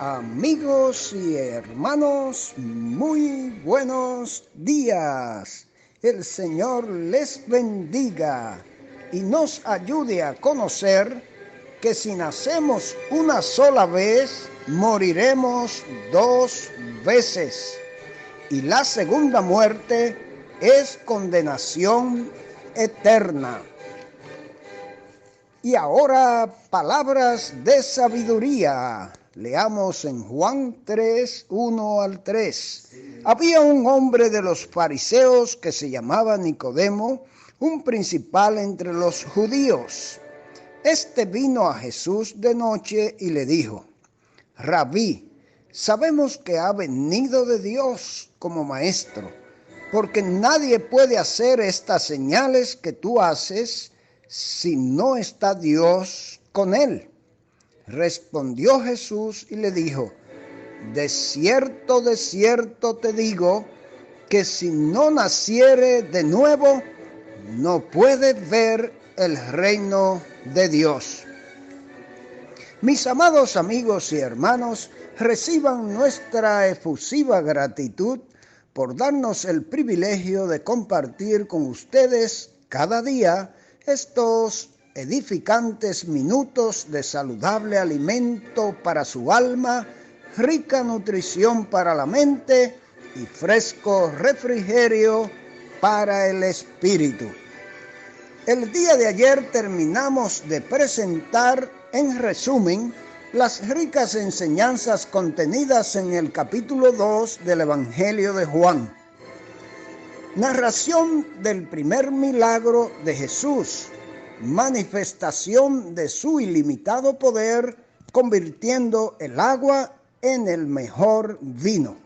Amigos y hermanos, muy buenos días. El Señor les bendiga y nos ayude a conocer que si nacemos una sola vez, moriremos 2 veces. Y la segunda muerte es condenación eterna. Y ahora, palabras de sabiduría. Leamos en Juan 3, 1 al 3. Había un hombre de los fariseos que se llamaba Nicodemo, un principal entre los judíos. Este vino a Jesús de noche y le dijo: Rabí, sabemos que ha venido de Dios como maestro, porque nadie puede hacer estas señales que tú haces si no está Dios con él. Respondió Jesús y le dijo: de cierto te digo, que si no naciere de nuevo, no puede ver el reino de Dios. Mis amados amigos y hermanos, reciban nuestra efusiva gratitud por darnos el privilegio de compartir con ustedes cada día estos edificantes minutos de saludable alimento para su alma, rica nutrición para la mente y fresco refrigerio para el espíritu. El día de ayer terminamos de presentar en resumen las ricas enseñanzas contenidas en el capítulo 2 del Evangelio de Juan. Narración del primer milagro de Jesús, manifestación de su ilimitado poder, convirtiendo el agua en el mejor vino.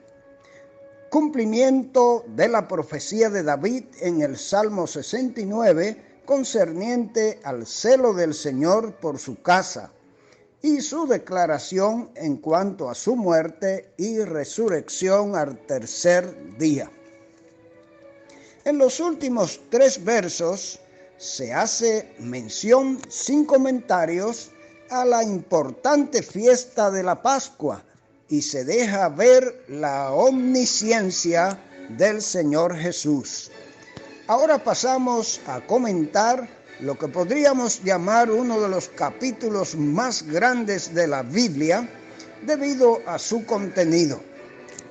Cumplimiento de la profecía de David en el Salmo 69, concerniente al celo del Señor por su casa, y su declaración en cuanto a su muerte y resurrección al tercer día. En los últimos 3 versos se hace mención sin comentarios a la importante fiesta de la Pascua y se deja ver la omnisciencia del Señor Jesús. Ahora pasamos a comentar lo que podríamos llamar uno de los capítulos más grandes de la Biblia debido a su contenido.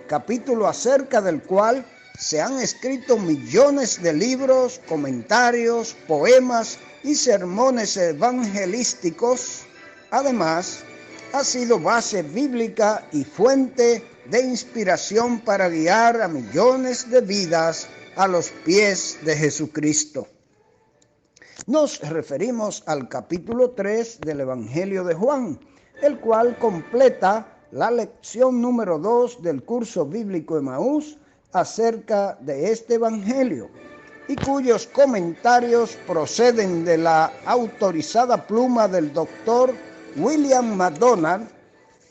Capítulo acerca del cual se han escrito millones de libros, comentarios, poemas y sermones evangelísticos. Además, ha sido base bíblica y fuente de inspiración para guiar a millones de vidas a los pies de Jesucristo. Nos referimos al capítulo 3 del Evangelio de Juan, el cual completa la lección número 2 del curso bíblico Emaús acerca de este Evangelio, y cuyos comentarios proceden de la autorizada pluma del doctor William MacDonald,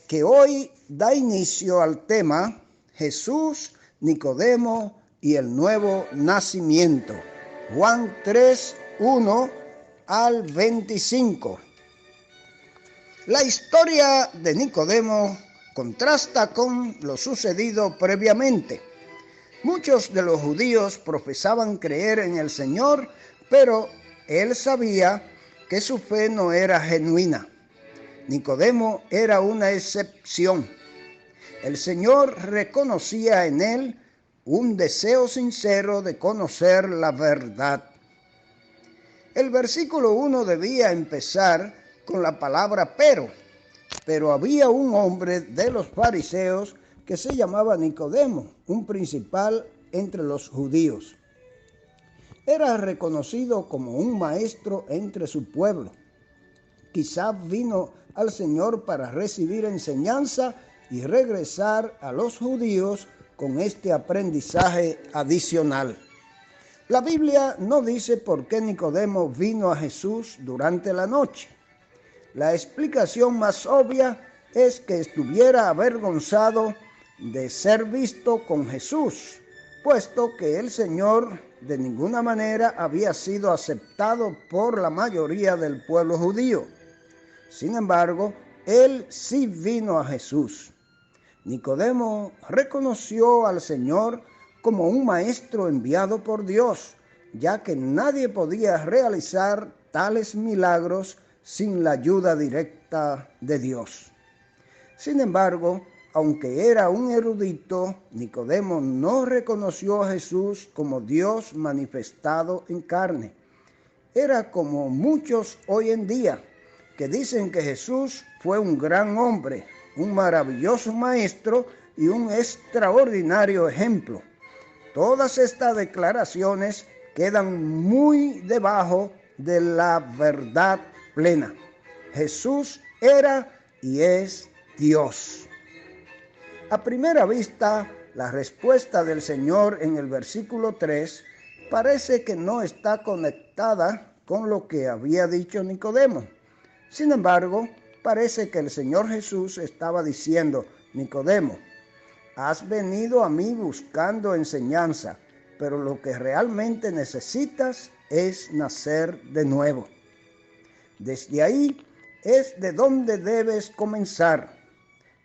que hoy da inicio al tema Jesús, Nicodemo y el nuevo nacimiento. Juan 3, 1 al 25. La historia de Nicodemo contrasta con lo sucedido previamente. Muchos de los judíos profesaban creer en el Señor, pero él sabía que su fe no era genuina. Nicodemo era una excepción. El Señor reconocía en él un deseo sincero de conocer la verdad. El versículo 1 debía empezar con la palabra pero había un hombre de los fariseos que se llamaba Nicodemo, un principal entre los judíos. Era reconocido como un maestro entre su pueblo. Quizá vino al Señor para recibir enseñanza y regresar a los judíos con este aprendizaje adicional. La Biblia no dice por qué Nicodemo vino a Jesús durante la noche. La explicación más obvia es que estuviera avergonzado de ser visto con Jesús, puesto que el Señor de ninguna manera había sido aceptado por la mayoría del pueblo judío. Sin embargo, él sí vino a Jesús. Nicodemo reconoció al Señor como un maestro enviado por Dios, ya que nadie podía realizar tales milagros sin la ayuda directa de Dios. Sin embargo, aunque era un erudito, Nicodemo no reconoció a Jesús como Dios manifestado en carne. Era como muchos hoy en día, que dicen que Jesús fue un gran hombre, un maravilloso maestro y un extraordinario ejemplo. Todas estas declaraciones quedan muy debajo de la verdad plena. Jesús era y es Dios. A primera vista, la respuesta del Señor en el versículo 3 parece que no está conectada con lo que había dicho Nicodemo. Sin embargo, parece que el Señor Jesús estaba diciendo: Nicodemo, has venido a mí buscando enseñanza, pero lo que realmente necesitas es nacer de nuevo. Desde ahí es de donde debes comenzar.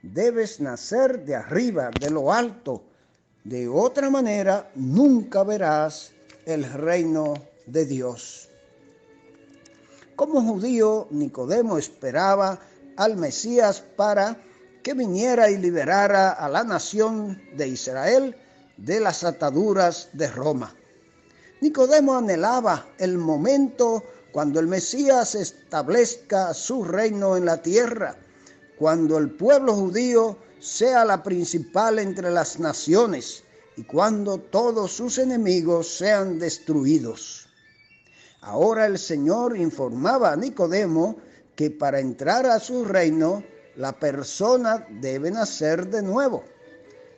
Debes nacer de arriba, de lo alto. De otra manera, nunca verás el reino de Dios. Como judío, Nicodemo esperaba al Mesías para que viniera y liberara a la nación de Israel de las ataduras de Roma. Nicodemo anhelaba el momento cuando el Mesías establezca su reino en la tierra, cuando el pueblo judío sea la principal entre las naciones y cuando todos sus enemigos sean destruidos. Ahora el Señor informaba a Nicodemo que para entrar a su reino, la persona debe nacer de nuevo.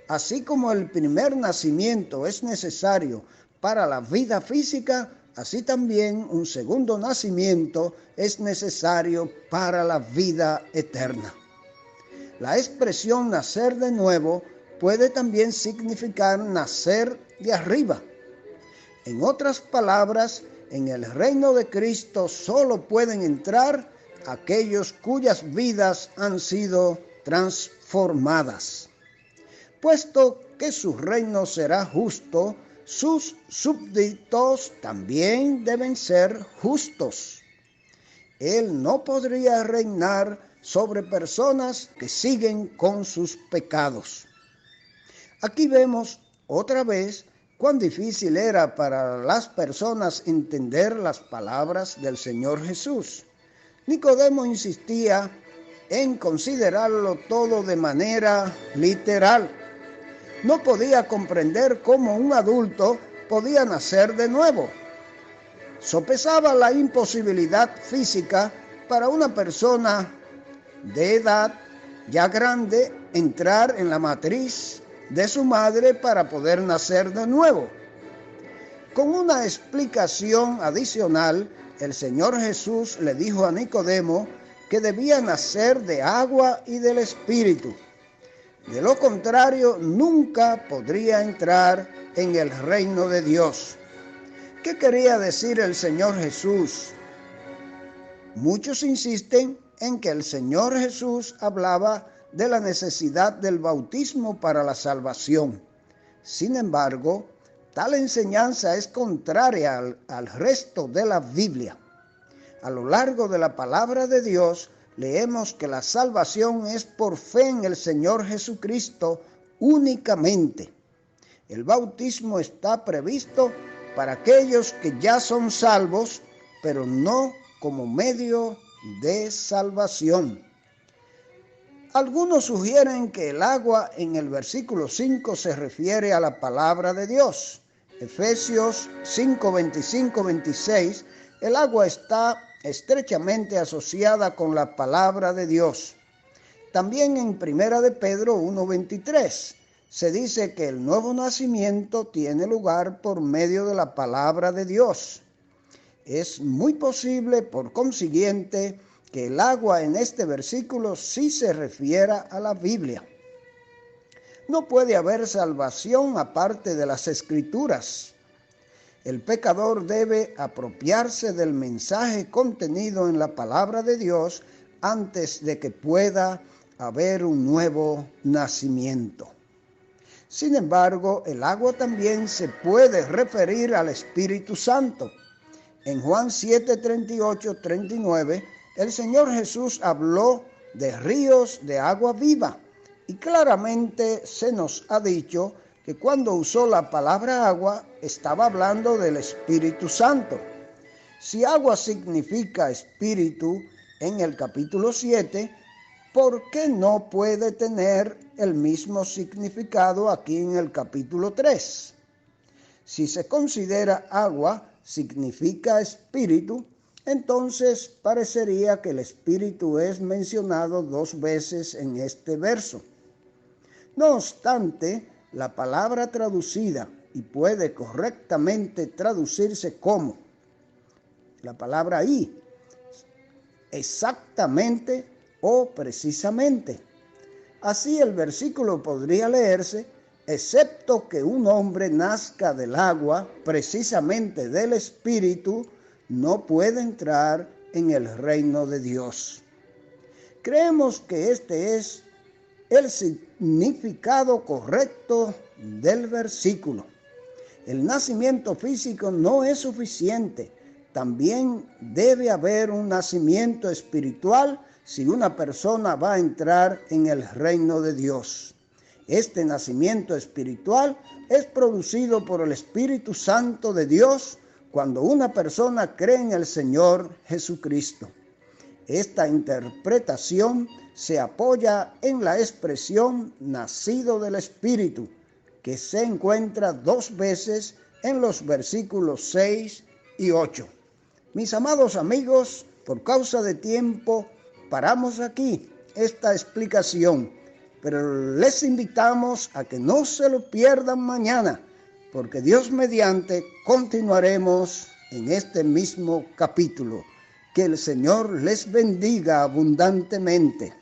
Así como el primer nacimiento es necesario para la vida física, así también un segundo nacimiento es necesario para la vida eterna. La expresión nacer de nuevo puede también significar nacer de arriba. En otras palabras, en el reino de Cristo solo pueden entrar aquellos cuyas vidas han sido transformadas. Puesto que su reino será justo, sus súbditos también deben ser justos. Él no podría reinar sobre personas que siguen con sus pecados. Aquí vemos otra vez cuán difícil era para las personas entender las palabras del Señor Jesús. Nicodemo insistía en considerarlo todo de manera literal. No podía comprender cómo un adulto podía nacer de nuevo. Sopesaba la imposibilidad física para una persona de edad ya grande entrar en la matriz de su madre para poder nacer de nuevo. Con una explicación adicional, el Señor Jesús le dijo a Nicodemo que debía nacer de agua y del Espíritu. De lo contrario, nunca podría entrar en el reino de Dios. ¿Qué quería decir el Señor Jesús? Muchos insisten en que el Señor Jesús hablaba de la necesidad del bautismo para la salvación. Sin embargo, tal enseñanza es contraria al resto de la Biblia. A lo largo de la palabra de Dios, leemos que la salvación es por fe en el Señor Jesucristo únicamente. El bautismo está previsto para aquellos que ya son salvos, pero no como medio de salvación. Algunos sugieren que el agua en el versículo 5 se refiere a la palabra de Dios. Efesios 5, 25, 26, el agua está estrechamente asociada con la palabra de Dios. También en Primera de Pedro 1, 23, se dice que el nuevo nacimiento tiene lugar por medio de la palabra de Dios. Es muy posible, por consiguiente, que el agua en este versículo sí se refiera a la Biblia. No puede haber salvación aparte de las Escrituras. El pecador debe apropiarse del mensaje contenido en la palabra de Dios antes de que pueda haber un nuevo nacimiento. Sin embargo, el agua también se puede referir al Espíritu Santo. En Juan 7, 38, 39, el Señor Jesús habló de ríos de agua viva y claramente se nos ha dicho que cuando usó la palabra agua estaba hablando del Espíritu Santo. Si agua significa espíritu en el capítulo 7, ¿por qué no puede tener el mismo significado aquí en el capítulo 3? Si se considera agua significa espíritu, entonces parecería que el espíritu es mencionado 2 veces en este verso. No obstante, la palabra traducida, y puede correctamente traducirse como la palabra ahí, exactamente o precisamente. Así el versículo podría leerse: excepto que un hombre nazca del agua, precisamente del Espíritu, no puede entrar en el reino de Dios. Creemos que este es el significado correcto del versículo. El nacimiento físico no es suficiente. También debe haber un nacimiento espiritual si una persona va a entrar en el reino de Dios. Este nacimiento espiritual es producido por el Espíritu Santo de Dios cuando una persona cree en el Señor Jesucristo. Esta interpretación se apoya en la expresión nacido del Espíritu, que se encuentra 2 veces en los versículos 6 y 8. Mis amados amigos, por causa de tiempo, paramos aquí esta explicación, pero les invitamos a que no se lo pierdan mañana, porque Dios mediante continuaremos en este mismo capítulo. Que el Señor les bendiga abundantemente.